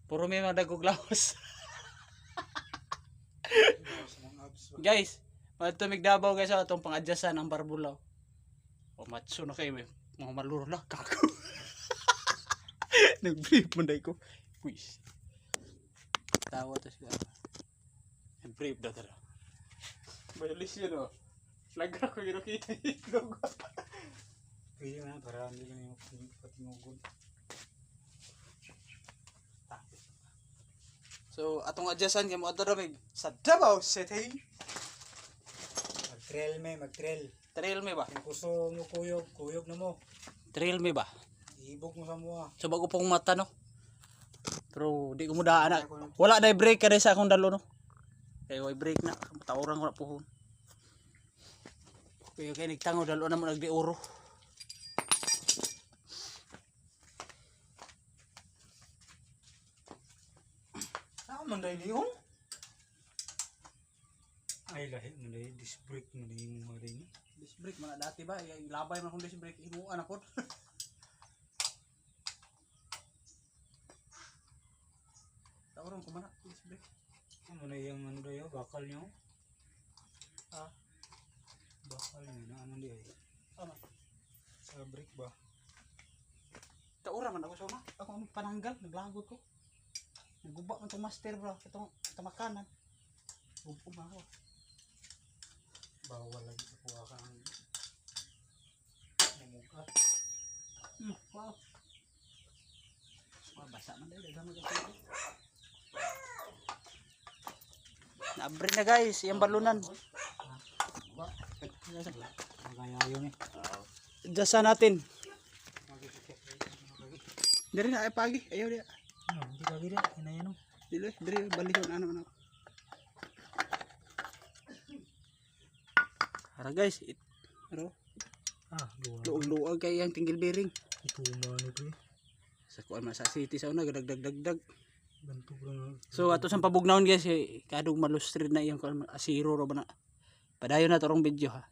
Puro may mga dagog lawas. Guys, matumig Davao guys atong pang-adjustan ang barbulaw. O matso na kayo mga maluro na kako. Nag-brief mo dai ko. Quiz. Tawa to siya. Nag-brief daw tara. Bayalis yun o. Flagra ko yung kita itlog. Pwede na para hindi na yung patingugod. So atong adjustan kay mo adto ramig sa Davao City. Mag-trail Trail me ba? Kung gusto mo kuyog na mo. Trail me ba? Ibog mo sa mo. So bago pong mata no. Pero di ko mudaan na. Wala na break kada sa akong dalo no. Kay way break na. Tawran ko na puhon. Kaya kay nagtango dalo na mo nagdiuro. Manday lihong. Ay lahi manday disc brake manday mo rin. Disc brake man dati ba labay man kung disc brake himuan ako. Tawron ko man disc brake. Manday yang ano dayo bakal nyo. Bakal nyo na ano di ay. Sa brake ba? Tawron man ako sa una. Ako ang pananggal naglagot ko. Naguba man itong master bro, itong makanan. Gubo ba ako? Bawal lagi sa kuha kang mamuka. Wow. Basa man dahil, dami kasi. Naabre na guys, yung balunan. Magayayo ni. Adjustan natin. Dari na ay pagi, ayaw dia. Hindi lagi rin, inayan o. Dili balik yung ano. Ara guys, pero luog kay yang tinggil bearing. Ito umano ko eh. Sa kuan sa city sa una dagdag. Bantog lang. So ato sang pabugnawon guys, kadug malustrid na iyang asiro ro ba na. Padayon na torong video ha.